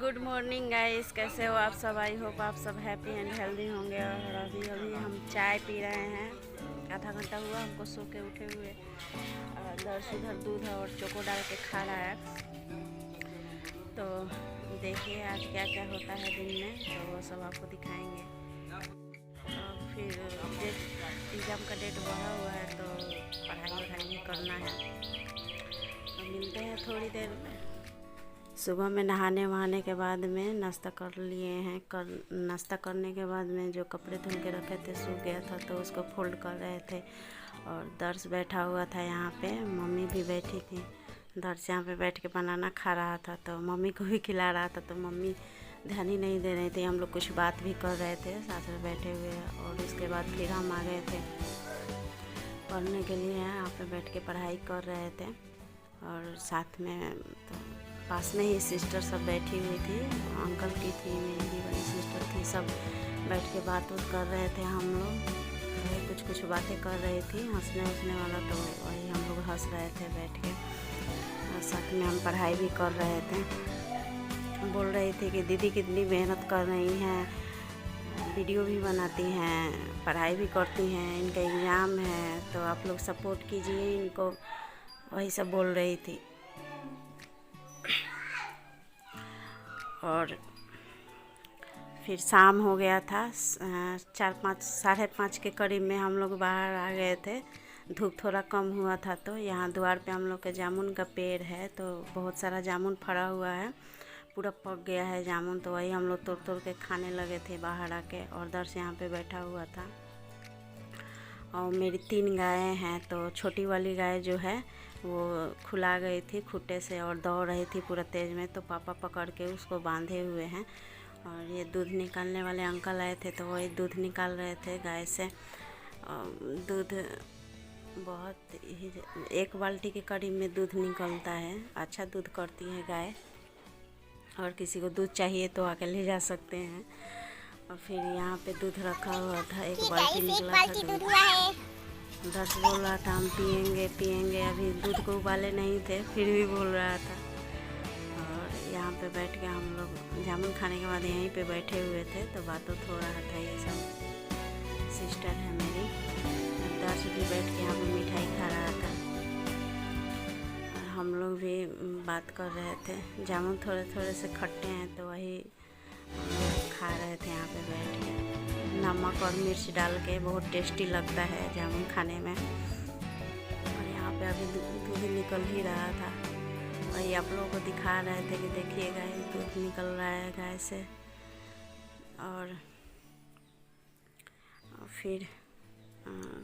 Good morning guys, कैसे हो आप सब। आई होप आप सब हैप्पी एंड हेल्दी होंगे। और अभी अभी हम चाय पी रहे हैं। आधा घंटा हुआ हमको सो के उठे हुए। दर्श उधर दूध और चोको डाल के खा रहा है। तो देखिए आज क्या क्या होता है दिन में, तो वो सब आपको दिखाएंगे। और फिर एग्ज़ाम का डेट बढ़ा हुआ है, तो पढ़ाई वढ़ाई भी करना है। तो मिलते हैं थोड़ी देर में। सुबह में नहाने वहाने के बाद में नाश्ता कर लिए हैं। नाश्ता करने के बाद में जो कपड़े धुल के रखे थे सूख गया था, तो उसको फोल्ड कर रहे थे। और दर्श बैठा हुआ था यहाँ पे, मम्मी भी बैठी थी। दर्श यहाँ पे बैठ के बनाना खा रहा था, तो मम्मी को भी खिला रहा था। तो मम्मी ध्यान ही नहीं दे रही थी। हम लोग कुछ बात भी कर रहे थे साथ में बैठे हुए। और उसके बाद फिर हम आ गए थे पढ़ने के लिए। यहाँ पे बैठ के पढ़ाई कर रहे थे। और साथ में तो पास में ही सिस्टर सब बैठी हुई थी। अंकल की थी, मेरी बड़ी सिस्टर थी। सब बैठ के बात कर रहे थे। हम लोग वही कुछ बातें कर रही थी, हंसने वाला। तो वही हम लोग हंस रहे थे बैठ के। और साथ में हम पढ़ाई भी कर रहे थे। बोल रही थी कि दीदी कितनी मेहनत कर रही हैं, वीडियो भी बनाती हैं, पढ़ाई भी करती हैं, इनका एग्ज़ाम है, तो आप लोग सपोर्ट कीजिए इनको। वही सब बोल रही थी। और फिर शाम हो गया था। 4-5 5:30 के करीब में हम लोग बाहर आ गए थे। धूप थोड़ा कम हुआ था। तो यहाँ द्वार पे हम लोग के जामुन का पेड़ है, तो बहुत सारा जामुन फड़ा हुआ है, पूरा पक गया है जामुन। तो वही हम लोग तोड़ के खाने लगे थे बाहर आके। और दर्श यहाँ पे बैठा हुआ था। और मेरी 3 गायें हैं, तो छोटी वाली गाय जो है वो खुला गई थी खूंटे से और दौड़ रही थी पूरा तेज़ में। तो पापा पकड़ के उसको बांधे हुए हैं। और ये दूध निकालने वाले अंकल आए थे, तो वही दूध निकाल रहे थे गाय से। दूध बहुत ही 1 बाल्टी के करीब में दूध निकलता है। अच्छा दूध करती है गाय। और किसी को दूध चाहिए तो आके ले जा सकते हैं। और फिर यहाँ पे दूध रखा हुआ था, 1 बाल्टी निकला था दूध। दर्श बोल रहा था हम पियेंगे। अभी दूध को उबाले नहीं थे, फिर भी बोल रहा था। और यहाँ पे बैठ के हम लोग जामुन खाने के बाद यहीं पे बैठे हुए थे, तो बातों हो रहा था। ये सब सिस्टर है मेरी। दर्श भी बैठ के यहाँ पे मिठाई खा रहा था। और हम लोग भी बात कर रहे थे। जामुन थोड़े से खट्टे हैं, तो वही खा रहे थे यहाँ पे बैठ के। नमक और मिर्च डाल के बहुत टेस्टी लगता है जामुन खाने में। और यहाँ पे अभी दूध निकल ही रहा था। वही आप लोगों को दिखा रहे थे कि देखिएगा दूध निकल रहा है गाय से। और फिर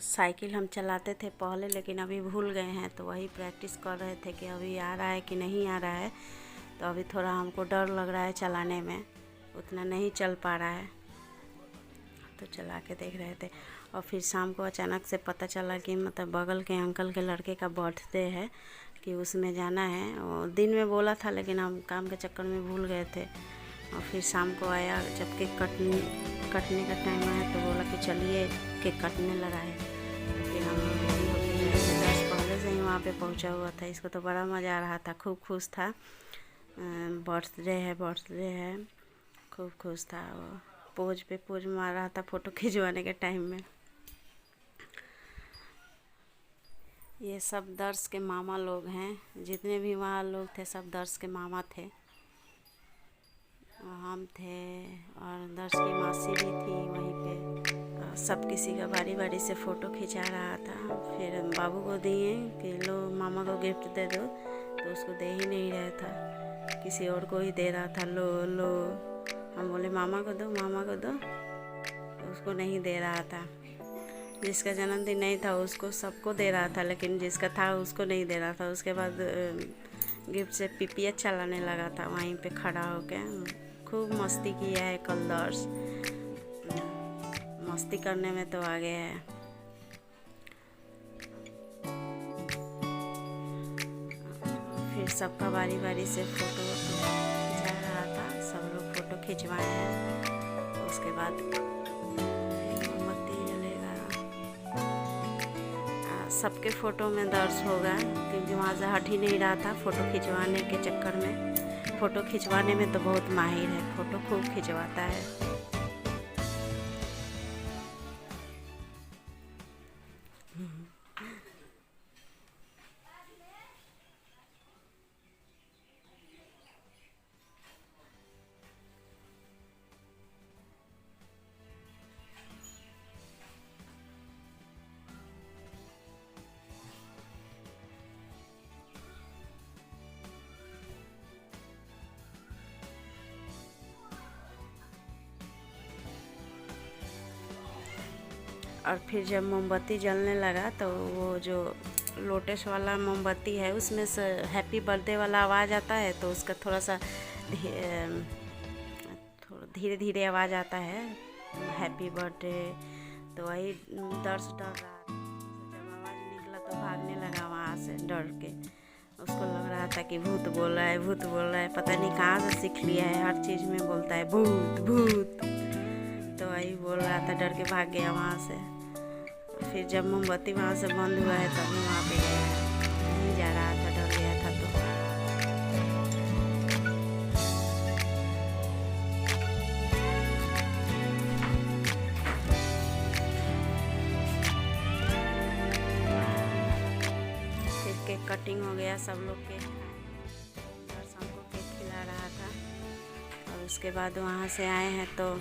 साइकिल हम चलाते थे पहले, लेकिन अभी भूल गए हैं। तो वही प्रैक्टिस कर रहे थे कि अभी आ रहा है कि नहीं आ रहा है। तो अभी थोड़ा हमको डर लग रहा है चलाने में, उतना नहीं चल पा रहा है, तो चला के देख रहे थे। और फिर शाम को अचानक से पता चला कि मतलब बगल के अंकल के लड़के का बर्थडे है, कि उसमें जाना है। और दिन में बोला था, लेकिन हम काम के चक्कर में भूल गए थे। और फिर शाम को आया, जब केक कटने का टाइम आया, तो बोला कि चलिए केक कटने लगा है। तो फिर हम लोग रेडी होके दर्श पहले से ही वहाँ पे पहुँचा हुआ था। इसको तो बड़ा मज़ा आ रहा था, खूब खुश था। बर्थडे है, खूब खुश था। वो पोज पे पोज मार रहा था फ़ोटो खिंचवाने के टाइम में। ये सब दर्श के मामा लोग हैं। जितने भी वहाँ लोग थे सब दर्श के मामा थे। हम थे और दर्श की मासी भी थी वहीं पे। सब किसी का बारी से फ़ोटो खिंचा रहा था। फिर बाबू को दिए कि लो मामा को गिफ्ट दे दो, तो उसको दे ही नहीं रहा था, किसी और को ही दे रहा था। लो हम बोले मामा को दो, तो उसको नहीं दे रहा था। जिसका जन्मदिन नहीं था उसको सबको दे रहा था, लेकिन जिसका था उसको नहीं दे रहा था। उसके बाद गिफ्ट से पिपिया चलाने लगा था वहीं पे खड़ा होके। खूब मस्ती किया है कल दर्श। मस्ती करने में तो आगे है। फिर सबका बारी से फ़ोटो खिंचा रहा था। सब लोग फ़ोटो खिंचवाए हैं। उसके बाद मोमबत्ती जलेगा। सबके फ़ोटो में दर्श होगा, क्योंकि वहाँ से हट ही नहीं रहा था फ़ोटो खिंचवाने के चक्कर में। फ़ोटो खिंचवाने में तो बहुत माहिर है, फ़ोटो खूब खिंचवाता है। और फिर जब मोमबत्ती जलने लगा तो वो जो लोटस वाला मोमबत्ती है उसमें से हैप्पी बर्थडे वाला आवाज़ आता है, तो उसका थोड़ा सा धीरे धीरे आवाज़ आता है हैप्पी बर्थडे। तो वही दर्श डर रहा था, जब आवाज़ निकला तो भागने लगा वहाँ से डर के। उसको लग रहा था कि भूत बोल रहा है, भूत बोल रहा है, पता नहीं कहाँ से सीख लिया है, हर चीज़ में बोलता है भूत भूत। तो वही बोल रहा था, डर के भाग गया वहाँ से। फिर जब मोमबत्ती वहाँ से बंद हुआ है तभी वहाँ पे गया, नहीं जा रहा था, डर गया था। तो फिर केक कटिंग हो गया, सब लोग केक खाए और सबको केक खिला रहा था। और उसके बाद वहाँ से आए हैं तो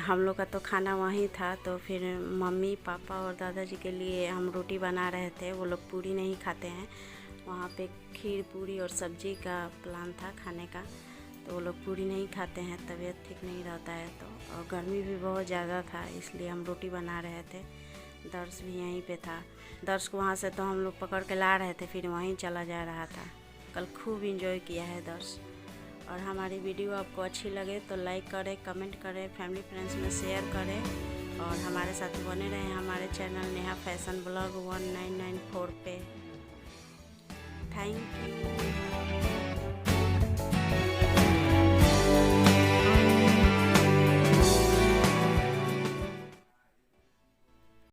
हम लोग का तो खाना वहीं था, तो फिर मम्मी पापा और दादाजी के लिए हम रोटी बना रहे थे। वो लोग पूरी नहीं खाते हैं, वहाँ पे खीर पूरी और सब्जी का प्लान था खाने का, तो वो लोग पूरी नहीं खाते हैं, तबीयत ठीक नहीं रहता है तो। और गर्मी भी बहुत ज़्यादा था, इसलिए हम रोटी बना रहे थे। दर्श भी यहीं पे था। दर्श को वहाँ से तो हम लोग पकड़ के ला रहे थे, फिर वहीं चला जा रहा था। कल खूब इंजॉय किया है दर्श। और हमारी वीडियो आपको अच्छी लगे तो लाइक करें, कमेंट करें, फैमिली फ्रेंड्स में शेयर करें और हमारे साथ बने रहें हमारे चैनल नेहा फैशन ब्लॉग 1994 पे।